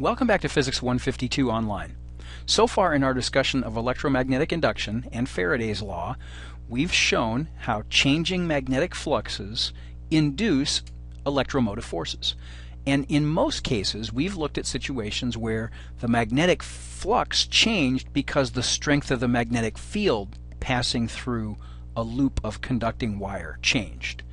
Welcome back to Physics 152 Online. So far in our discussion of electromagnetic induction and Faraday's law, we've shown how changing magnetic fluxes induce electromotive forces. And in most cases, we've looked at situations where the magnetic flux changed because the strength of the magnetic field passing through a loop of conducting wire changed.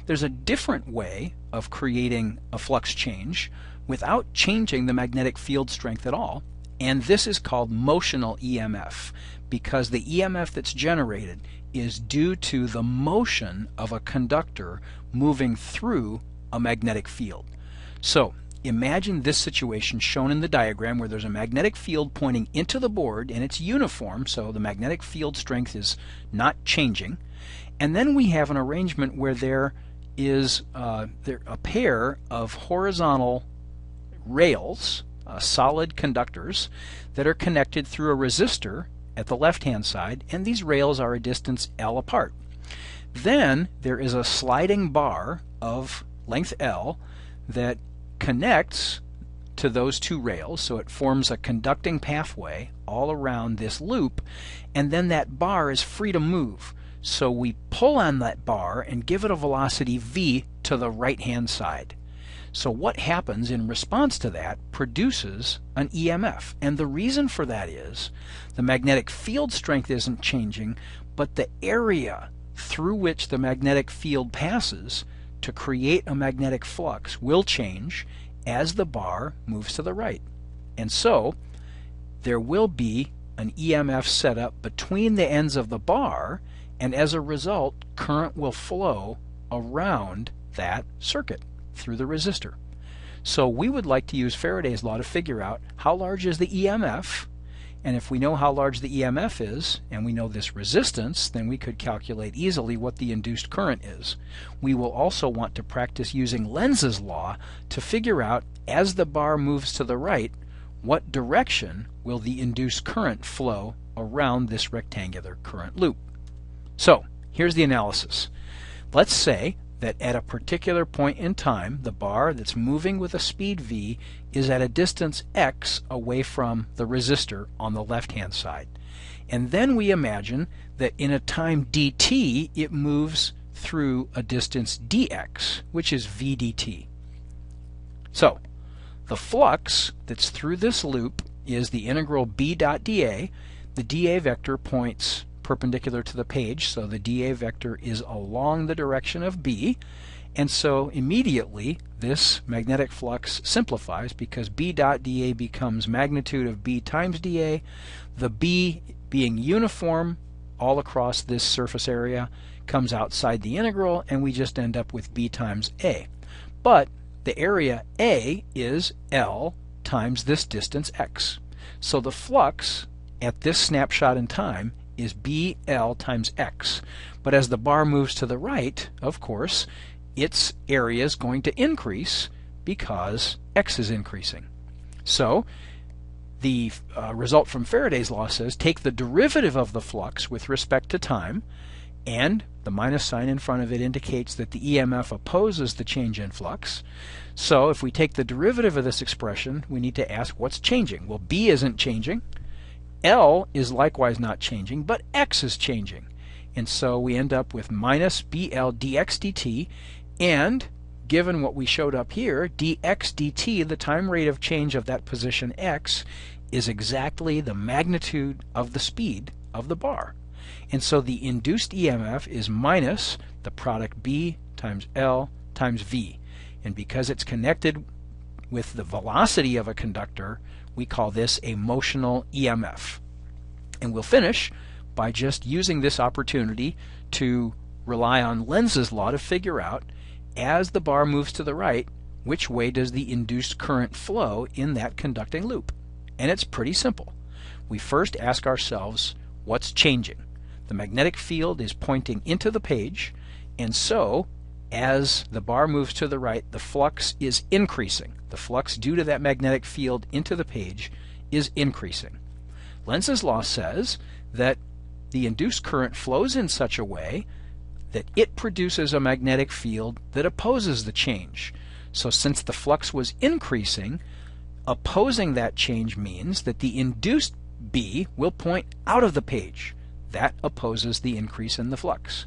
There's a different way of creating a flux change without changing the magnetic field strength at all, and this is called motional EMF because the EMF that's generated is due to the motion of a conductor moving through a magnetic field. So imagine this situation shown in the diagram where there's a magnetic field pointing into the board and it's uniform, so the magnetic field strength is not changing, and then we have an arrangement where there is a pair of horizontal rails, solid conductors, that are connected through a resistor at the left-hand side, and these rails are a distance L apart. Then there is a sliding bar of length L that connects to those two rails, so it forms a conducting pathway all around this loop, and then that bar is free to move. So we pull on that bar and give it a velocity v to the right-hand side. So what happens in response to that produces an EMF. And the reason for that is the magnetic field strength isn't changing, but the area through which the magnetic field passes to create a magnetic flux will change as the bar moves to the right. And so there will be an EMF set up between the ends of the bar, and as a result, current will flow around that circuit through the resistor. So we would like to use Faraday's law to figure out how large is the EMF, and if we know how large the EMF is, and we know this resistance, then we could calculate easily what the induced current is. We will also want to practice using Lenz's law to figure out, as the bar moves to the right, what direction will the induced current flow around this rectangular current loop. So here's the analysis. Let's say that at a particular point in time, the bar that's moving with a speed v is at a distance x away from the resistor on the left-hand side. And then we imagine that in a time dt, it moves through a distance dx, which is v dt. So the flux that's through this loop is the integral b dot dA. The dA vector points perpendicular to the page, so the dA vector is along the direction of b, and so immediately this magnetic flux simplifies because b dot dA becomes magnitude of b times dA, the b being uniform all across this surface area comes outside the integral, and we just end up with b times a. But the area A is L times this distance x. So the flux at this snapshot in time is BL times x. But as the bar moves to the right, of course, its area is going to increase because x is increasing. So the result from Faraday's law says take the derivative of the flux with respect to time, and the minus sign in front of it indicates that the EMF opposes the change in flux. So if we take the derivative of this expression, we need to ask what's changing. Well, B isn't changing. L is likewise not changing, but x is changing. And so we end up with minus BL dx dt, and given what we showed up here, dx dt, the time rate of change of that position x, is exactly the magnitude of the speed of the bar. And so the induced EMF is minus the product B times L times V. And because it's connected with the velocity of a conductor, we call this a motional EMF. And we'll finish by just using this opportunity to rely on Lenz's law to figure out, as the bar moves to the right, which way does the induced current flow in that conducting loop. And it's pretty simple. We first ask ourselves, what's changing? The magnetic field is pointing into the page, and so as the bar moves to the right, the flux is increasing. The flux due to that magnetic field into the page is increasing. Lenz's law says that the induced current flows in such a way that it produces a magnetic field that opposes the change. So since the flux was increasing, Opposing that change means that the induced B will point out of the page. That opposes the increase in the flux.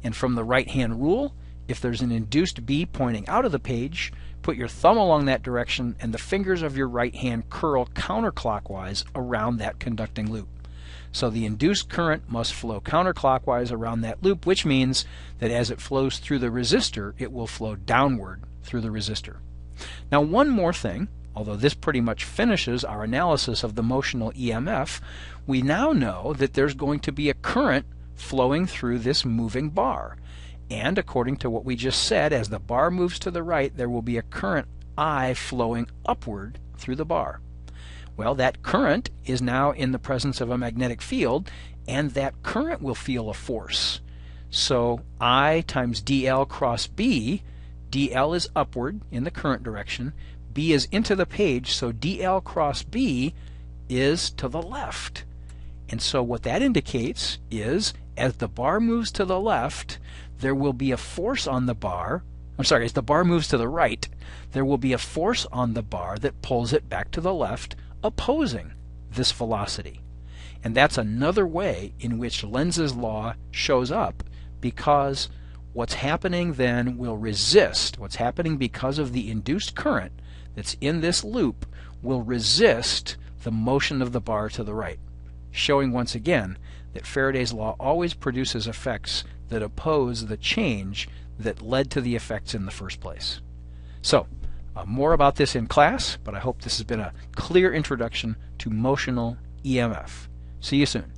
And from the right-hand rule, if there's an induced B pointing out of the page, put your thumb along that direction and the fingers of your right hand curl counterclockwise around that conducting loop. So the induced current must flow counterclockwise around that loop, which means that as it flows through the resistor, it will flow downward through the resistor. Now, one more thing, although this pretty much finishes our analysis of the motional EMF, we now know that there's going to be a current flowing through this moving bar. And according to what we just said, as the bar moves to the right, there will be a current I flowing upward through the bar. Well, that current is now in the presence of a magnetic field, and that current will feel a force. So I times dl cross B, dl is upward in the current direction, B is into the page, so dl cross B is to the left. And so what that indicates is, as the bar moves to the left, there will be a force on the bar. As the bar moves to the right, there will be a force on the bar that pulls it back to the left, opposing this velocity. And that's another way in which Lenz's law shows up, because what's happening then will resist. What's happening because of the induced current that's in this loop will resist the motion of the bar to the right, showing once again that Faraday's law always produces effects that oppose the change that led to the effects in the first place. So, more about this in class, but I hope this has been a clear introduction to motional EMF. See you soon.